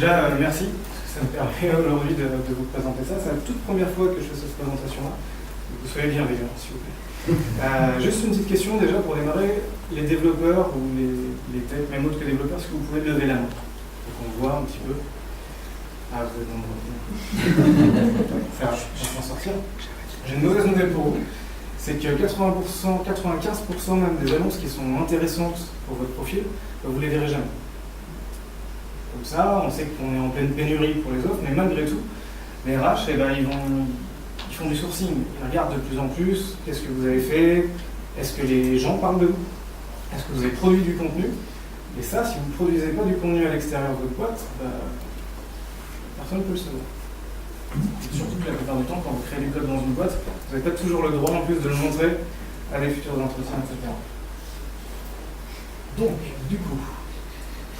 Déjà, merci, parce que ça me permet aujourd'hui de vous présenter ça. C'est la toute première fois que je fais cette présentation-là. Vous soyez bienveillants, s'il vous plaît. Juste une petite question déjà pour démarrer. Les développeurs ou les tech, même autres que développeurs, est-ce que vous pouvez lever la main pour qu'on voit un petit peu? Ah, vous êtes nombreux. Ça va, on va s'en sortir. J'ai une mauvaise nouvelle pour vous. C'est que 80%, 95% même des annonces qui sont intéressantes pour votre profil, vous ne les verrez jamais. Comme ça, on sait qu'on est en pleine pénurie pour les offres, mais malgré tout, les RH, ils font du sourcing. Ils regardent de plus en plus qu'est-ce que vous avez fait, est-ce que les gens parlent de vous, est-ce que vous avez produit du contenu. Et ça, si vous ne produisez pas du contenu à l'extérieur de votre boîte, personne ne peut le savoir. Surtout que la plupart du temps, quand vous créez du code dans une boîte, vous n'avez pas toujours le droit en plus de le montrer à des futurs entretiens, etc. Donc, du coup,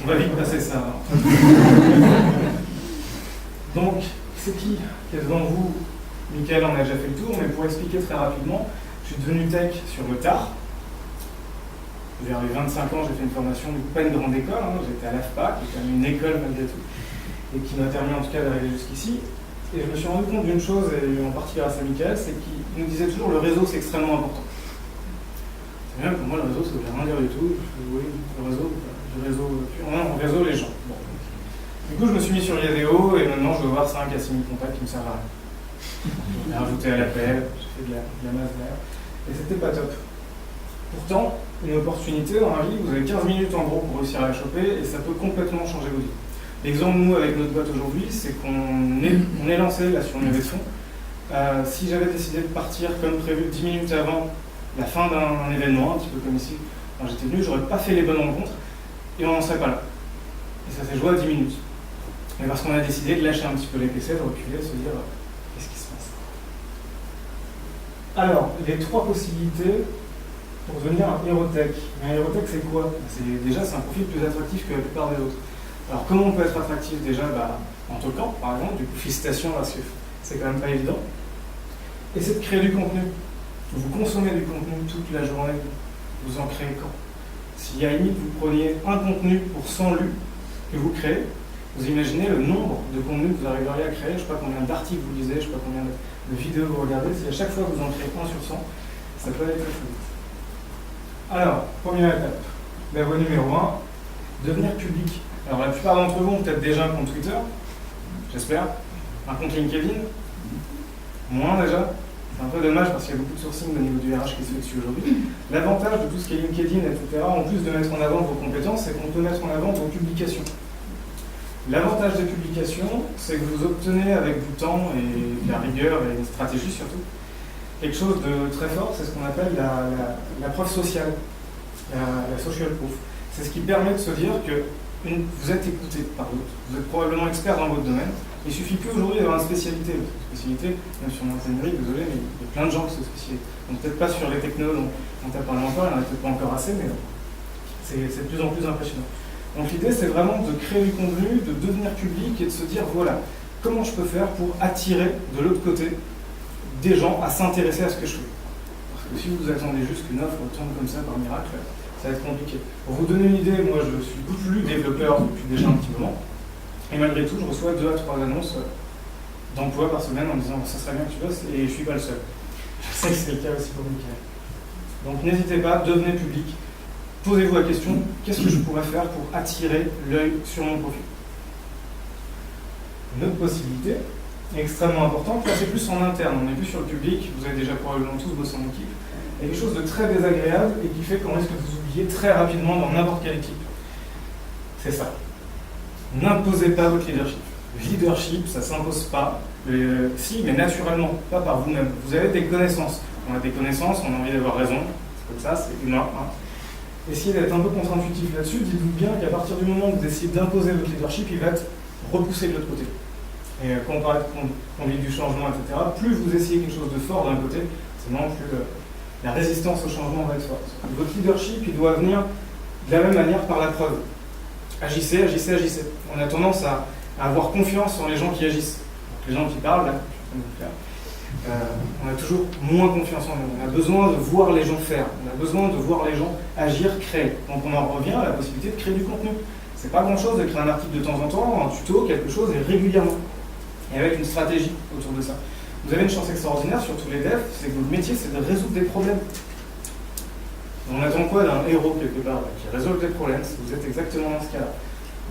on va vite passer ça. Donc, c'est qui est devant vous? Michael en a déjà fait le tour, mais pour expliquer très rapidement, je suis devenu tech sur le tard. Vers les 25 ans, j'ai fait une formation, pas une grande école, j'étais à l'AFPA, qui est quand même une école malgré tout, et qui m'a permis en tout cas d'arriver jusqu'ici. Et je me suis rendu compte d'une chose, et en partie grâce à Michael, c'est qu'il nous disait toujours le réseau c'est extrêmement important. C'est bien, pour moi le réseau ça ne veut rien dire du tout. Oui, on réseau les gens. Bon. Du coup je me suis mis sur Yadeo et maintenant je dois avoir 5 à 6 000 contacts qui me servent à rien. J'ai rajouté à l'appel, j'ai fait de la masse derrière, et c'était pas top. Pourtant, une opportunité dans la vie, vous avez 15 minutes en gros pour réussir à la choper et ça peut complètement changer vos vies. L'exemple, nous, avec notre boîte aujourd'hui, c'est qu'on est lancé là sur une levée de fonds. Si j'avais décidé de partir comme prévu 10 minutes avant la fin d'un événement, un petit peu comme ici, quand j'étais venu, j'aurais pas fait les bonnes rencontres et on n'en serait pas là. Et ça s'est joué à 10 minutes. Mais parce qu'on a décidé de lâcher un petit peu les PC, de reculer, de se dire qu'est-ce qui se passe. Alors, les 3 possibilités pour devenir un héros tech. Un héros tech, c'est quoi? Déjà, c'est un profil plus attractif que la plupart des autres. Alors comment on peut être attractif déjà en toquant, par exemple, du coup félicitations parce que c'est quand même pas évident. Et c'est de créer du contenu. Vous consommez du contenu toute la journée, vous en créez quand? Si à la limite vous preniez un contenu pour 100 lus que vous créez, vous imaginez le nombre de contenus que vous arriveriez à créer, je ne sais pas combien d'articles vous lisez, je ne sais pas combien de vidéos vous regardez, si à chaque fois vous en créez 1 sur 100, ça peut aller très vite. Alors, première étape, la voie numéro 1, devenir public. Alors la plupart d'entre vous ont peut-être déjà un compte Twitter, j'espère, un compte LinkedIn, moins déjà, c'est un peu dommage parce qu'il y a beaucoup de sourcing au niveau du RH qui se fait dessus aujourd'hui. L'avantage de tout ce qui est LinkedIn, etc., en plus de mettre en avant vos compétences, c'est qu'on peut mettre en avant vos publications. L'avantage des publications, c'est que vous obtenez avec du temps et de la rigueur et une stratégie surtout, quelque chose de très fort, c'est ce qu'on appelle la preuve sociale, la social proof. C'est ce qui permet de se dire que vous êtes écouté par d'autres, vous êtes probablement expert dans votre domaine. Il ne suffit plus aujourd'hui d'avoir une spécialité. Une spécialité, même sur l'ingénierie, désolé, mais il y a plein de gens qui sont spécialisés. Donc peut-être pas sur les technos dont on a parlé encore, il n'y en a peut-être pas encore assez, mais c'est de plus en plus impressionnant. Donc l'idée, c'est vraiment de créer du contenu, de devenir public et de se dire, voilà, comment je peux faire pour attirer de l'autre côté des gens à s'intéresser à ce que je fais. Parce que si vous attendez juste qu'une offre tombe comme ça par miracle, ça va être compliqué. Pour vous donner une idée, moi je suis plus développeur depuis déjà un petit moment, et malgré tout je reçois 2 à 3 annonces d'emploi par semaine en me disant ça serait bien que tu bosses, et je ne suis pas le seul. Je sais que c'est le cas aussi pour Michael. Donc n'hésitez pas, devenez public, posez-vous la question, qu'est-ce que je pourrais faire pour attirer l'œil sur mon profil? Une autre possibilité, extrêmement importante, là c'est plus en interne, on n'est plus sur le public, vous avez déjà probablement tous bossé en équipe. Il y a quelque chose de très désagréable et qui fait qu'on risque de vous oublier très rapidement dans n'importe quelle équipe. C'est ça. N'imposez pas votre leadership. Le leadership, ça ne s'impose pas. Si, mais naturellement, pas par vous-même. Vous avez des connaissances. On a des connaissances, on a envie d'avoir raison. C'est comme ça, c'est humain. Essayez d'être un peu contre-intuitif là-dessus. Dites-vous bien qu'à partir du moment où vous décidez d'imposer votre leadership, il va être repoussé de l'autre côté. Et quand on parle de conduite du changement, etc., plus vous essayez quelque chose de fort d'un côté, c'est non plus... la résistance au changement va être forte. Votre leadership, il doit venir de la même manière par la preuve. Agissez, agissez, agissez. On a tendance à avoir confiance en les gens qui agissent. Donc, les gens qui parlent, là, on a toujours moins confiance en nous. On a besoin de voir les gens faire. On a besoin de voir les gens agir, créer. Donc on en revient à la possibilité de créer du contenu. C'est pas grand-chose de créer un article de temps en temps, un tuto, quelque chose, et régulièrement. Et avec une stratégie autour de ça. Vous avez une chance extraordinaire, surtout les devs, c'est que votre métier, c'est de résoudre des problèmes. On attend quoi d'un héros quelque part, qui résolve des problèmes? Vous êtes exactement dans ce cas-là.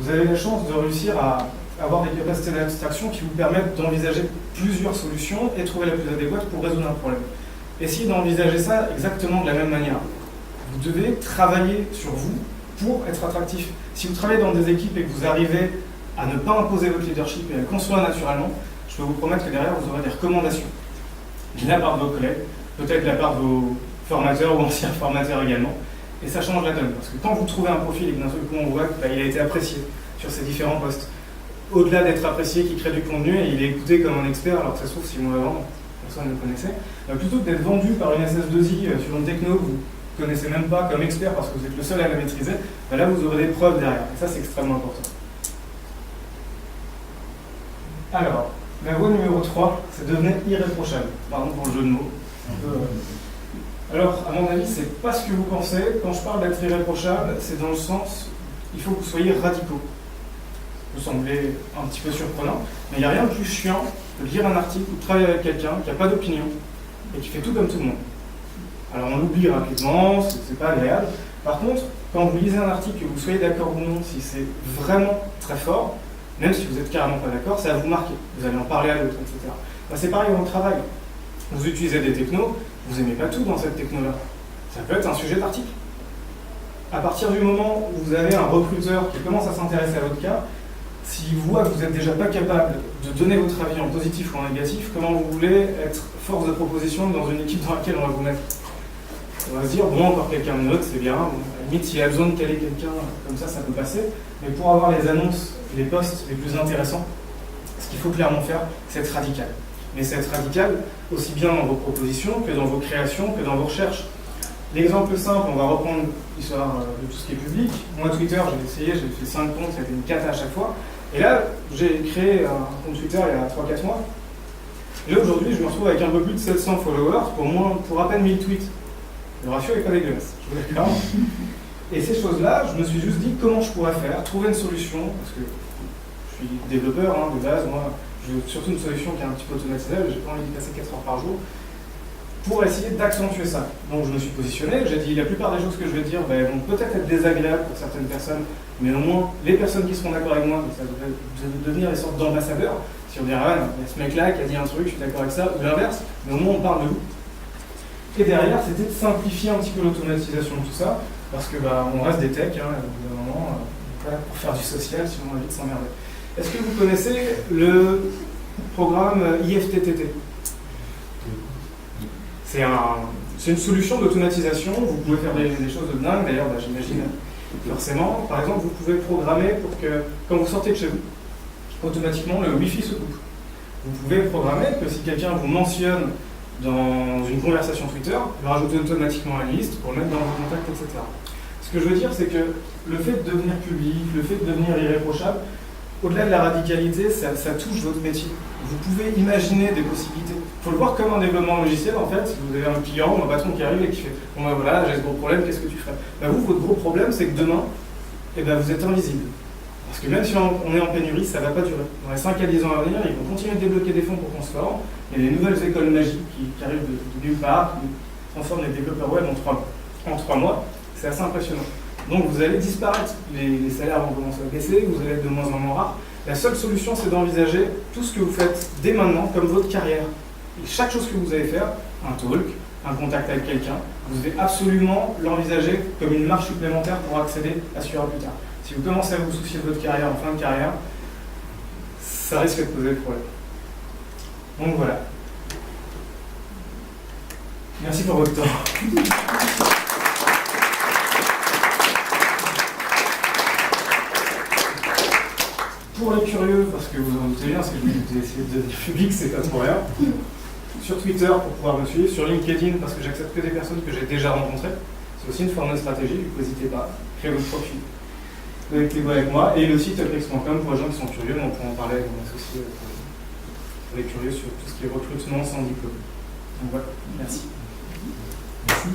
Vous avez la chance de réussir à avoir des capacités d'abstraction qui vous permettent d'envisager plusieurs solutions et trouver la plus adéquate pour résoudre un problème. Essayez d'envisager ça exactement de la même manière. Vous devez travailler sur vous pour être attractif. Si vous travaillez dans des équipes et que vous arrivez à ne pas imposer votre leadership et à le construire naturellement, je peux vous promettre que derrière, vous aurez des recommandations de la part de vos collègues, peut-être de la part de vos formateurs ou anciens formateurs également, et ça change la donne. Parce que quand vous trouvez un profil et que d'un seul coup on voit qu'il a été apprécié sur ces différents postes, au-delà d'être apprécié, qui crée du contenu, et il est écouté comme un expert, alors que ça se trouve, si on avant, personne ne le connaissait, plutôt que d'être vendu par une SS2I sur une techno que vous ne connaissez même pas comme expert parce que vous êtes le seul à la maîtriser, là vous aurez des preuves derrière, et ça c'est extrêmement important. Alors, la voie numéro 3, c'est devenir irréprochable. Pardon pour le jeu de mots. Alors, à mon avis, c'est pas ce que vous pensez. Quand je parle d'être irréprochable, c'est dans le sens, il faut que vous soyez radicaux. Ça peut sembler un petit peu surprenant, mais il n'y a rien de plus chiant que de lire un article ou de travailler avec quelqu'un qui n'a pas d'opinion et qui fait tout comme tout le monde. Alors, on l'oublie rapidement, c'est pas agréable. Par contre, quand vous lisez un article, que vous soyez d'accord ou non, si c'est vraiment très fort, même si vous n'êtes carrément pas d'accord, ça va vous marquer. Vous allez en parler à l'autre, etc. C'est pareil dans le travail. Vous utilisez des technos, vous n'aimez pas tout dans cette techno-là. Ça peut être un sujet d'article. À partir du moment où vous avez un recruteur qui commence à s'intéresser à votre cas, s'il voit que vous n'êtes déjà pas capable de donner votre avis en positif ou en négatif, comment vous voulez être force de proposition dans une équipe dans laquelle on va vous mettre? On va se dire, bon, encore quelqu'un de neutre, c'est bien. Bon, à la limite, s'il y a besoin de caler quelqu'un comme ça peut passer. Mais pour avoir les annonces, les postes les plus intéressants, ce qu'il faut clairement faire, c'est être radical. Mais c'est être radical aussi bien dans vos propositions que dans vos créations, que dans vos recherches. L'exemple simple, on va reprendre l'histoire de tout ce qui est public. Moi, Twitter, j'ai essayé, j'ai fait 5 comptes, ça a été une cata à chaque fois. Et là, j'ai créé un compte Twitter il y a 3-4 mois. Et là, aujourd'hui, je me retrouve avec un peu plus de 700 followers pour à peine 1000 tweets. Le ratio n'est pas dégueulasse, je vous l'accorde. Et ces choses-là, je me suis juste dit comment je pourrais faire, trouver une solution, parce que je suis développeur de base, moi, je veux surtout une solution qui est un petit peu automatisable, j'ai pas envie d'y passer 4 heures par jour, pour essayer d'accentuer ça. Donc je me suis positionné, j'ai dit la plupart des choses que je vais dire vont peut-être être désagréables pour certaines personnes, mais au moins les personnes qui seront d'accord avec moi, ça devrait devenir des sortes d'ambassadeurs. Si on dirait, ah, il y a ce mec-là qui a dit un truc, je suis d'accord avec ça, ou l'inverse, mais au moins on parle de vous. Et derrière, c'était de simplifier un petit peu l'automatisation de tout ça, parce que on reste des techs, au bout d'un moment, on est là pour faire du social, sinon on va vite s'emmerder. Est-ce que vous connaissez le programme IFTTT? C'est une solution d'automatisation, vous pouvez faire des choses de dingue, d'ailleurs j'imagine forcément. Par exemple, vous pouvez programmer pour que, quand vous sortez de chez vous, automatiquement le Wi-Fi se coupe. Vous pouvez programmer que si quelqu'un vous mentionne dans une conversation Twitter, il va rajouter automatiquement la liste pour le mettre dans vos contacts, etc. Ce que je veux dire, c'est que le fait de devenir public, le fait de devenir irréprochable, au-delà de la radicalité, ça touche votre métier. Vous pouvez imaginer des possibilités. Il faut le voir comme un développement logiciel, en fait. Si vous avez un client ou un patron qui arrive et qui fait « Bon voilà, j'ai ce gros problème, qu'est-ce que tu ferais ?» Vous, votre gros problème, c'est que demain, vous êtes invisible. Parce que même si on est en pénurie, ça ne va pas durer. Dans les 5 à 10 ans à venir, ils vont continuer de débloquer des fonds pour qu'on se forme. Il y a des nouvelles écoles magiques qui arrivent de nulle part, qui transforment les développeurs web en 3 mois. C'est assez impressionnant. Donc vous allez disparaître. Les salaires vont commencer à baisser, vous allez être de moins en moins rares. La seule solution, c'est d'envisager tout ce que vous faites dès maintenant comme votre carrière. Et chaque chose que vous allez faire, un talk, un contact avec quelqu'un, vous devez absolument l'envisager comme une marche supplémentaire pour accéder à ce qu'il y aura plus tard. Si vous commencez à vous soucier de votre carrière en fin de carrière, ça risque de poser problème. Donc voilà. Merci pour votre temps. Pour les curieux, parce que vous en doutez bien, ce que j'ai essayé de devenir public, c'est pas pour rien. Sur Twitter pour pouvoir me suivre, sur LinkedIn parce que j'accepte que des personnes que j'ai déjà rencontrées. C'est aussi une forme de stratégie, du coup n'hésitez pas, créez votre profil. Connectez-vous avec moi, et le site uplex.com pour les gens qui sont curieux, on peut en parler avec mon associé pour les curieux sur tout ce qui est recrutement sans diplôme. Donc voilà, merci. Merci.